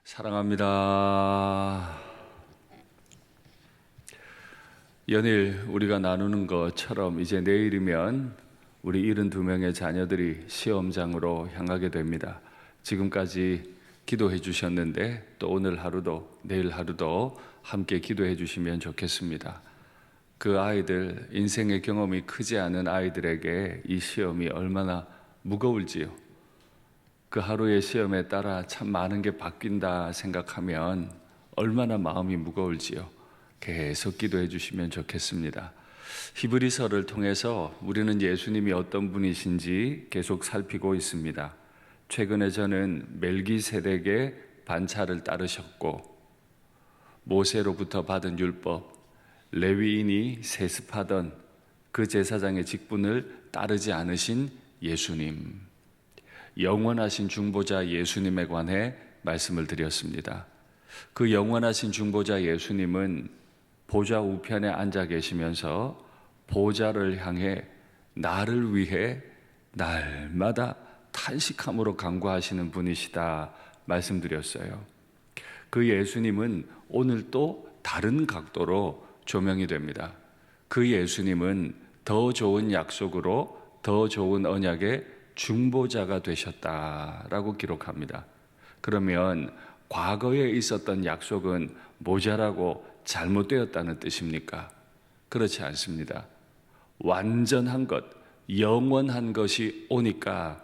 사랑합니다. 연일 우리가 나누는 것처럼 이제 내일이면 우리 72명의 자녀들이 시험장으로 향하게 됩니다. 지금까지 기도해 주셨는데 또 오늘 하루도 내일 하루도 함께 기도해 주시면 좋겠습니다. 그 아이들, 인생의 경험이 크지 않은 아이들에게 이 시험이 얼마나 무거울지요. 그 하루의 시험에 따라 참 많은 게 바뀐다 생각하면 얼마나 마음이 무거울지요. 계속 기도해 주시면 좋겠습니다. 히브리서를 통해서 우리는 예수님이 어떤 분이신지 계속 살피고 있습니다. 최근에 저는 멜기세덱의 반차를 따르셨고 모세로부터 받은 율법, 레위인이 세습하던 그 제사장의 직분을 따르지 않으신 예수님, 영원하신 중보자 예수님에 관해 말씀을 드렸습니다. 그 영원하신 중보자 예수님은 보좌 우편에 앉아 계시면서 보좌를 향해 나를 위해 날마다 탄식함으로 간구하시는 분이시다 말씀드렸어요. 그 예수님은 오늘 또 다른 각도로 조명이 됩니다. 그 예수님은 더 좋은 약속으로 더 좋은 언약의 중보자가 되셨다라고 기록합니다. 그러면 과거에 있었던 약속은 모자라고 잘못되었다는 뜻입니까? 그렇지 않습니다. 완전한 것, 영원한 것이 오니까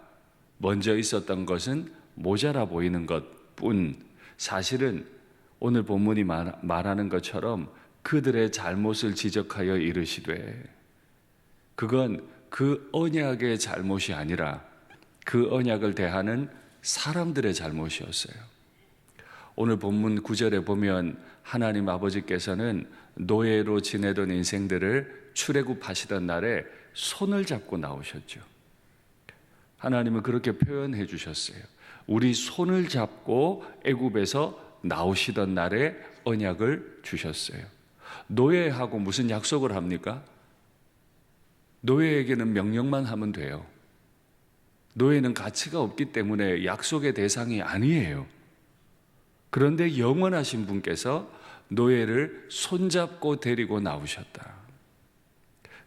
먼저 있었던 것은 모자라 보이는 것뿐, 사실은 오늘 본문이 말하는 것처럼 그들의 잘못을 지적하여 이르시되, 그건 그 언약의 잘못이 아니라 그 언약을 대하는 사람들의 잘못이었어요. 오늘 본문 9절에 보면 하나님 아버지께서는 노예로 지내던 인생들을 출애굽하시던 날에 손을 잡고 나오셨죠. 하나님은 그렇게 표현해 주셨어요. 우리 손을 잡고 애굽에서 나오시던 날에 언약을 주셨어요. 노예하고 무슨 약속을 합니까? 노예에게는 명령만 하면 돼요. 노예는 가치가 없기 때문에 약속의 대상이 아니에요. 그런데 영원하신 분께서 노예를 손잡고 데리고 나오셨다.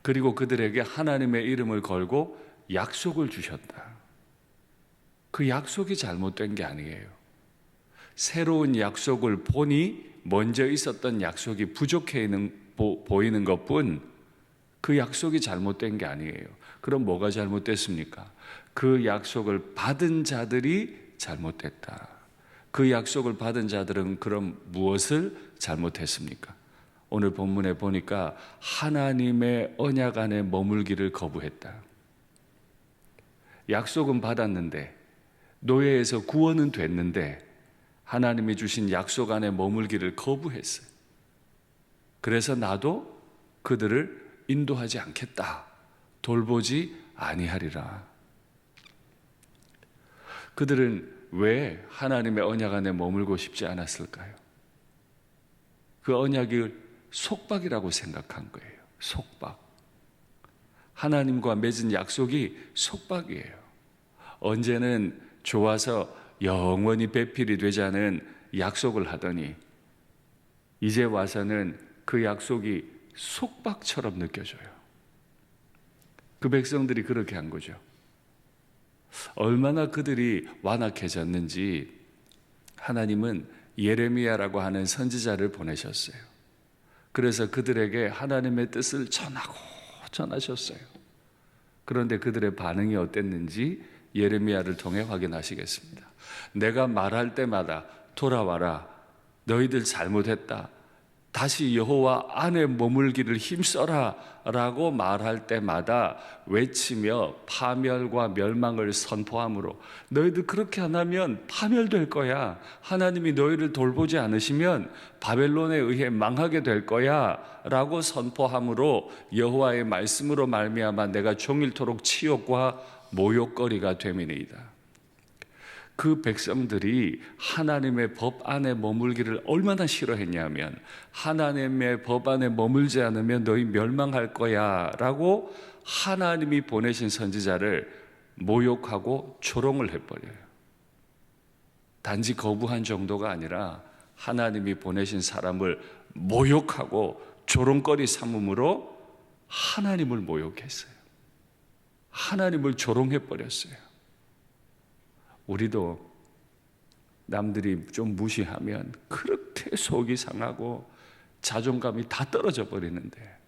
그리고 그들에게 하나님의 이름을 걸고 약속을 주셨다. 그 약속이 잘못된 게 아니에요. 새로운 약속을 보니 먼저 있었던 약속이 부족해 보이는 것뿐, 그 약속이 잘못된 게 아니에요. 그럼 뭐가 잘못됐습니까? 그 약속을 받은 자들이 잘못됐다. 그 약속을 받은 자들은 그럼 무엇을 잘못했습니까? 오늘 본문에 보니까 하나님의 언약 안에 머물기를 거부했다. 약속은 받았는데, 노예에서 구원은 됐는데 하나님이 주신 약속 안에 머물기를 거부했어요. 그래서 나도 그들을 인도하지 않겠다. 돌보지 아니하리라. 그들은 왜 하나님의 언약 안에 머물고 싶지 않았을까요? 그 언약을 속박이라고 생각한 거예요. 속박. 하나님과 맺은 약속이 속박이에요. 언제는 좋아서 영원히 배필이 되자는 약속을 하더니 이제 와서는 그 약속이 속박처럼 느껴져요. 그 백성들이 그렇게 한 거죠. 얼마나 그들이 완악해졌는지 하나님은 예레미야라고 하는 선지자를 보내셨어요. 그래서 그들에게 하나님의 뜻을 전하셨어요. 그런데 그들의 반응이 어땠는지 예레미야를 통해 확인하시겠습니다. 내가 말할 때마다 돌아와라, 너희들 잘못했다, 다시 여호와 안에 머물기를 힘써라 라고 말할 때마다 외치며 파멸과 멸망을 선포함으로, 너희들 그렇게 안 하면 파멸될 거야, 하나님이 너희를 돌보지 않으시면 바벨론에 의해 망하게 될 거야 라고 선포함으로 여호와의 말씀으로 말미암아 내가 종일토록 치욕과 모욕거리가 됨이니이다. 그 백성들이 하나님의 법 안에 머물기를 얼마나 싫어했냐면, 하나님의 법 안에 머물지 않으면 너희 멸망할 거야 라고 하나님이 보내신 선지자를 모욕하고 조롱을 해버려요. 단지 거부한 정도가 아니라 하나님이 보내신 사람을 모욕하고 조롱거리 삼음으로 하나님을 모욕했어요. 하나님을 조롱해버렸어요. 우리도 남들이 좀 무시하면 그렇게 속이 상하고 자존감이 다 떨어져 버리는데,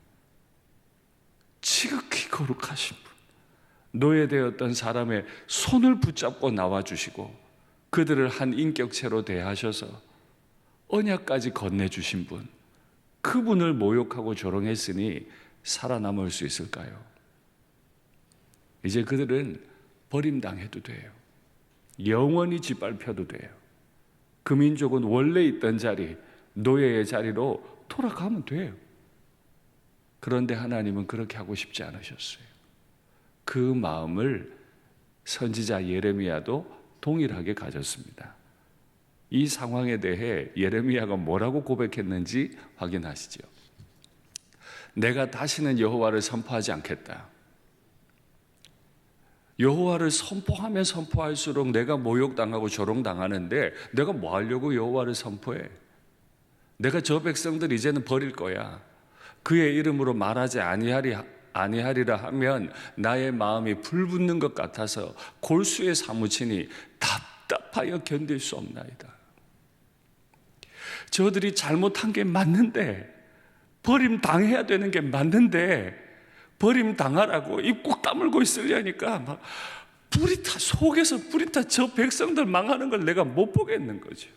지극히 거룩하신 분, 노예되었던 사람의 손을 붙잡고 나와주시고 그들을 한 인격체로 대하셔서 언약까지 건네주신 분, 그분을 모욕하고 조롱했으니 살아남을 수 있을까요? 이제 그들은 버림당해도 돼요. 영원히 짓밟혀도 돼요. 그 민족은 원래 있던 자리, 노예의 자리로 돌아가면 돼요. 그런데 하나님은 그렇게 하고 싶지 않으셨어요. 그 마음을 선지자 예레미야도 동일하게 가졌습니다. 이 상황에 대해 예레미야가 뭐라고 고백했는지 확인하시죠. 내가 다시는 여호와를 선포하지 않겠다. 여호와를 선포하면 선포할수록 내가 모욕당하고 조롱당하는데 내가 뭐 하려고 여호와를 선포해? 내가 저 백성들 이제는 버릴 거야. 그의 이름으로 말하지 아니하리라 하면 나의 마음이 불붙는 것 같아서 골수에 사무치니 답답하여 견딜 수 없나이다. 저들이 잘못한 게 맞는데, 버림당해야 되는 게 맞는데 버림당하라고 입 꾹 다물고 있으려니까 막 속에서 불이 타 저 백성들 망하는 걸 내가 못 보겠는 거죠.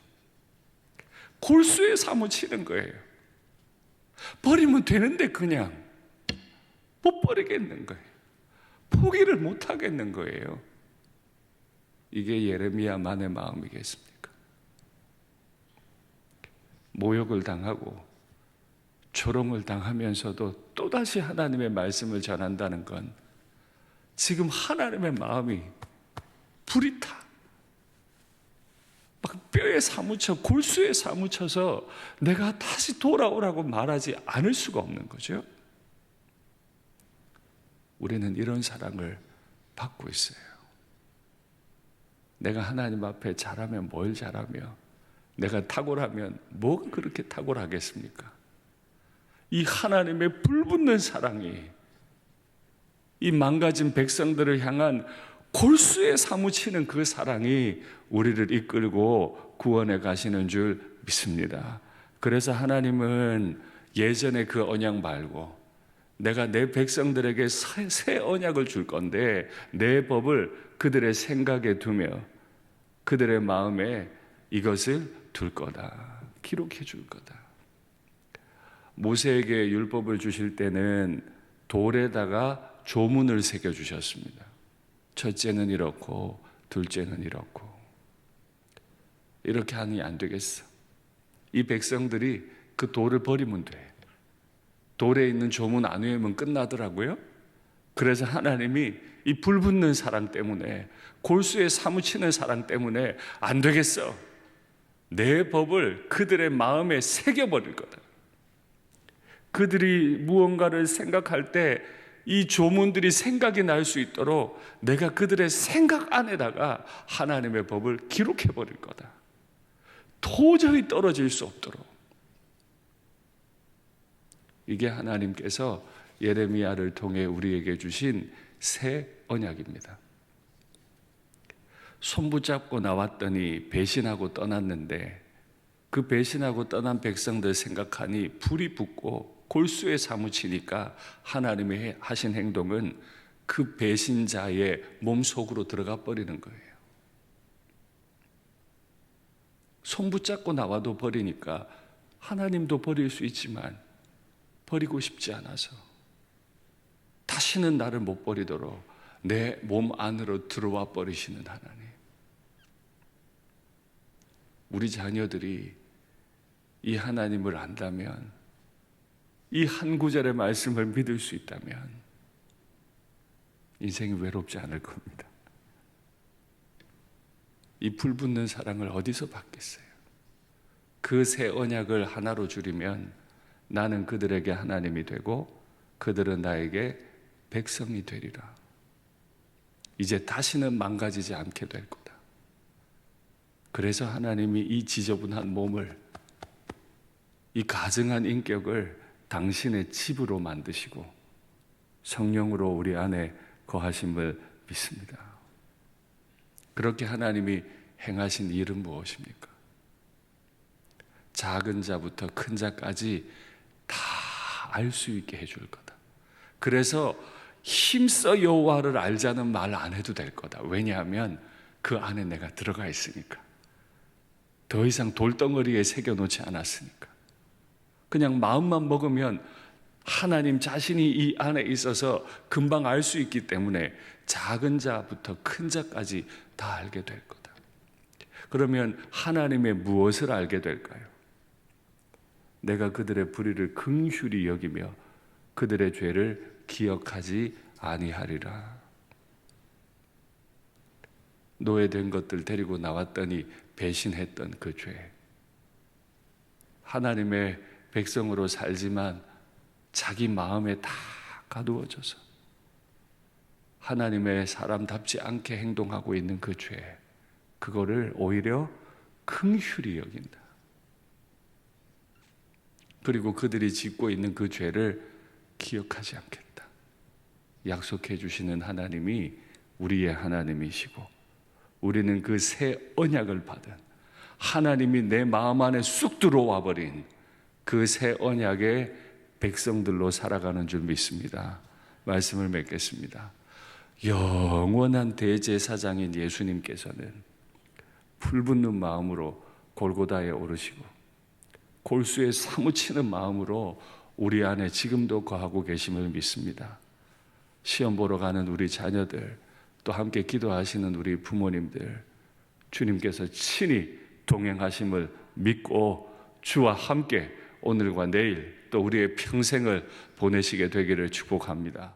골수에 사무치는 거예요. 버리면 되는데 그냥 못 버리겠는 거예요. 포기를 못 하겠는 거예요. 이게 예레미야만의 마음이겠습니까? 모욕을 당하고 조롱을 당하면서도 또다시 하나님의 말씀을 전한다는 건 지금 하나님의 마음이 불이 타. 막 뼈에 사무쳐, 골수에 사무쳐서 내가 다시 돌아오라고 말하지 않을 수가 없는 거죠. 우리는 이런 사랑을 받고 있어요. 내가 하나님 앞에 잘하면 뭘 잘하며, 내가 탁월하면 뭐가 그렇게 탁월하겠습니까? 이 하나님의 불붙는 사랑이 이 망가진 백성들을 향한 골수에 사무치는 그 사랑이 우리를 이끌고 구원에 가시는 줄 믿습니다. 그래서 하나님은 예전에 그 언약 말고 내가 내 백성들에게 새 언약을 줄 건데 내 법을 그들의 생각에 두며 그들의 마음에 이것을 둘 거다. 기록해 줄 거다. 모세에게 율법을 주실 때는 돌에다가 조문을 새겨 주셨습니다. 첫째는 이렇고 둘째는 이렇고. 이렇게 하니 안 되겠어. 이 백성들이 그 돌을 버리면 돼. 돌에 있는 조문 안 외우면 끝나더라고요. 그래서 하나님이 이 불붙는 사랑 때문에, 골수에 사무치는 사랑 때문에 안 되겠어. 내 법을 그들의 마음에 새겨버릴 거다. 그들이 무언가를 생각할 때 이 조문들이 생각이 날 수 있도록 내가 그들의 생각 안에다가 하나님의 법을 기록해 버릴 거다. 도저히 떨어질 수 없도록. 이게 하나님께서 예레미야를 통해 우리에게 주신 새 언약입니다. 손붙잡고 나왔더니 배신하고 떠났는데 그 배신하고 떠난 백성들 생각하니 불이 붙고 골수에 사무치니까 하나님이 하신 행동은 그 배신자의 몸속으로 들어가 버리는 거예요. 손 붙잡고 나와도 버리니까 하나님도 버릴 수 있지만 버리고 싶지 않아서 다시는 나를 못 버리도록 내 몸 안으로 들어와 버리시는 하나님. 우리 자녀들이 이 하나님을 안다면, 이 한 구절의 말씀을 믿을 수 있다면 인생이 외롭지 않을 겁니다. 이 불붙는 사랑을 어디서 받겠어요? 그 새 언약을 하나로 줄이면 나는 그들에게 하나님이 되고 그들은 나에게 백성이 되리라. 이제 다시는 망가지지 않게 될 거다. 그래서 하나님이 이 지저분한 몸을, 이 가증한 인격을 당신의 집으로 만드시고 성령으로 우리 안에 거하심을 믿습니다. 그렇게 하나님이 행하신 일은 무엇입니까? 작은 자부터 큰 자까지 다 알 수 있게 해줄 거다. 그래서 힘써 여호와를 알자는 말 안 해도 될 거다. 왜냐하면 그 안에 내가 들어가 있으니까. 더 이상 돌덩어리에 새겨놓지 않았으니까. 그냥 마음만 먹으면 하나님 자신이 이 안에 있어서 금방 알 수 있기 때문에 작은 자부터 큰 자까지 다 알게 될 거다. 그러면 하나님의 무엇을 알게 될까요? 내가 그들의 불의를 긍휼히 여기며 그들의 죄를 기억하지 아니하리라. 노예된 것들 데리고 나왔더니 배신했던 그 죄. 하나님의 백성으로 살지만 자기 마음에 다 가두어져서 하나님의 사람답지 않게 행동하고 있는 그 죄, 그거를 오히려 긍휼히 여긴다. 그리고 그들이 짓고 있는 그 죄를 기억하지 않겠다. 약속해 주시는 하나님이 우리의 하나님이시고 우리는 그 새 언약을 받은, 하나님이 내 마음 안에 쑥 들어와 버린 그 새 언약의 백성들로 살아가는 줄 믿습니다. 말씀을 맺겠습니다. 영원한 대제사장인 예수님께서는 불붙는 마음으로 골고다에 오르시고 골수에 사무치는 마음으로 우리 안에 지금도 거하고 계심을 믿습니다. 시험 보러 가는 우리 자녀들, 또 함께 기도하시는 우리 부모님들, 주님께서 친히 동행하심을 믿고 주와 함께 오늘과 내일 또 우리의 평생을 보내시게 되기를 축복합니다.